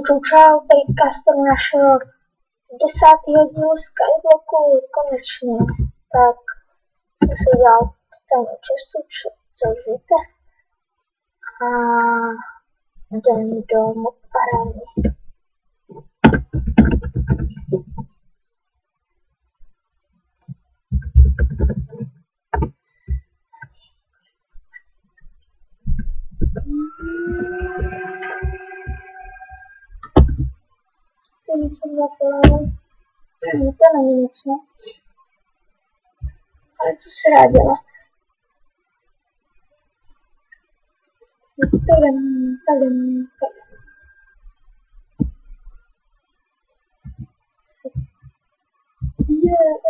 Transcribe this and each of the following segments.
Čau, tady Castor našel 10. díl Skyblocku, konečně. Tak jsem si udělal totální čestu, což víte. A jdem do moparány. Nic jsem zapomněl. To není nic, no. Ale co se dá dělat? Tadam.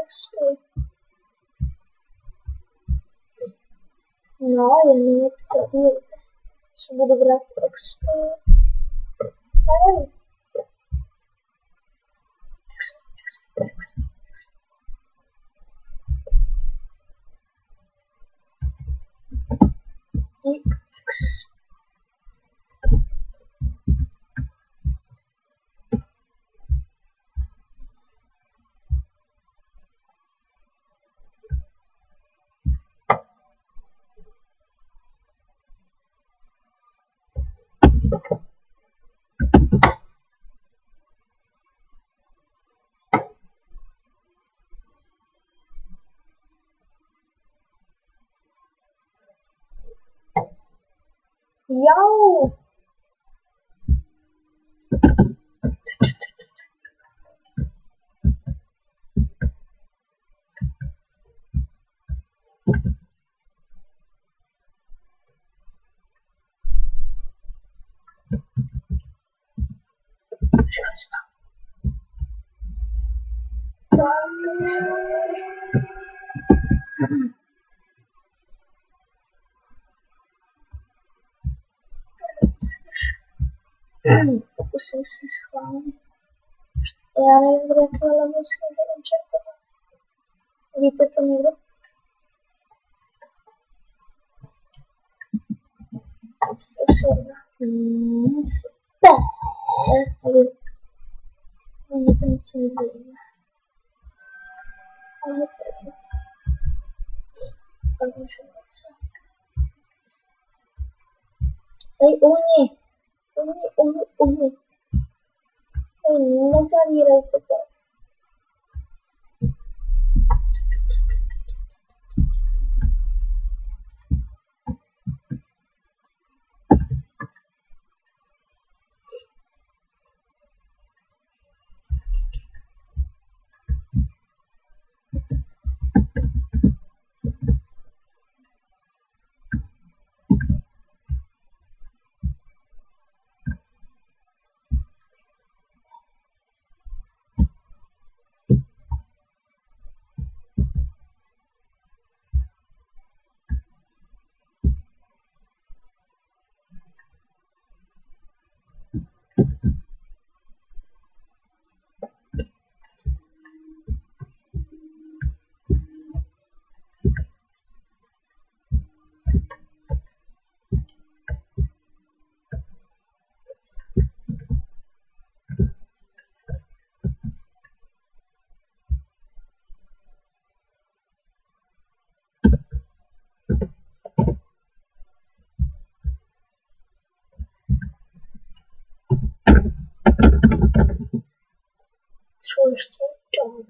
XP. No, jen mě to zabijete. Že budu brát XP. Ale XP. Jau! Pokusím se schválně. Já nevím, kde jaké level jsme budeme čertovat. Víte to někdo? Super! Mě to nic nezajímá. Ale to je jedno. Pak můžu něco. Hej, uhni! Nezavírejte to. Co ještě dog?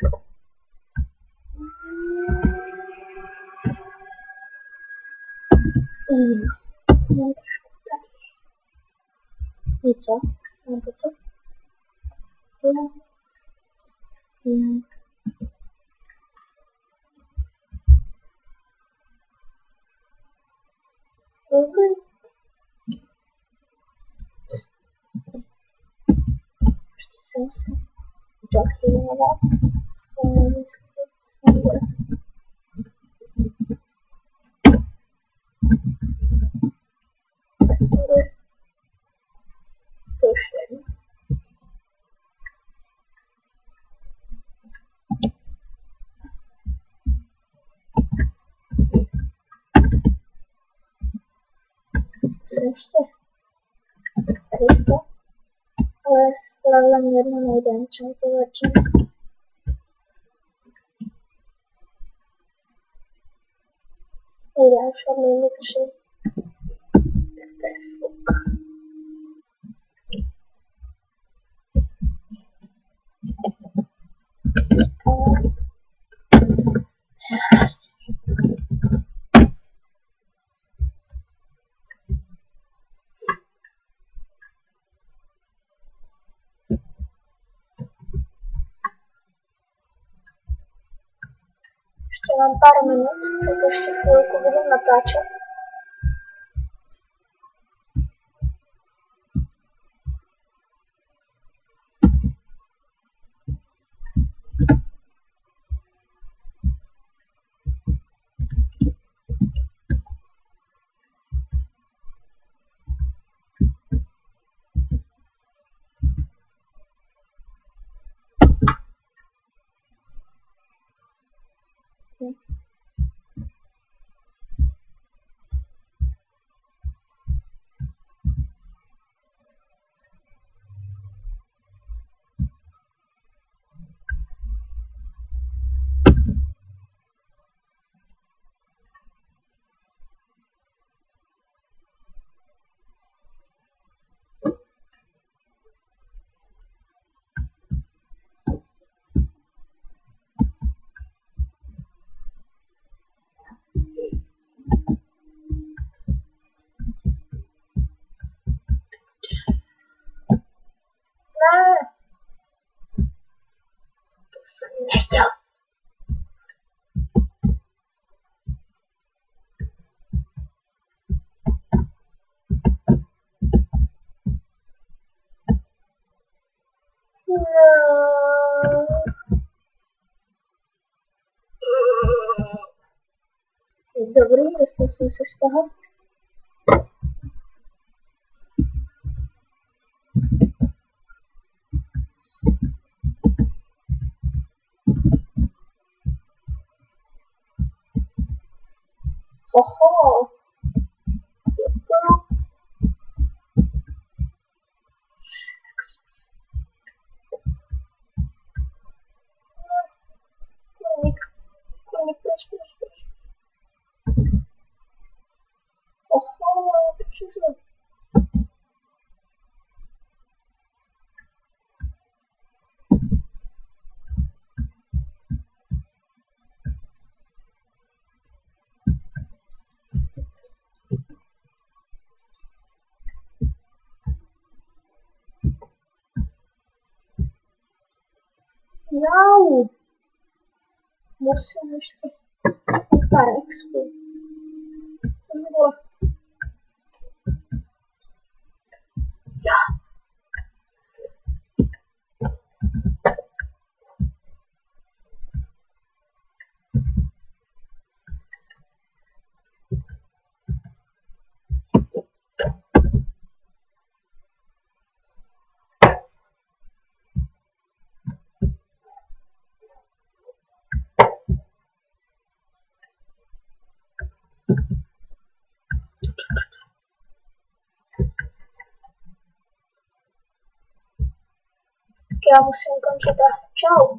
Mám trošku tady. Něco? Nebo co? Ještě jsem se dochýlila. To už nevím. Zkusím ještě tady jste, ale s levelem 1 nejde, čemu to začne. Nejde, už od nejde 3. Tak to je fuk. Ještě mám pár minut, tak ještě chvilku budu natáčet. Ne, to jsem nechtěl. Dobrý, dostal jsem se z toho. Oho, je to... Kurník, proč? Oho, to všechno. Jau. Musím ještě pár expů. Ja. Já musím končit a čau.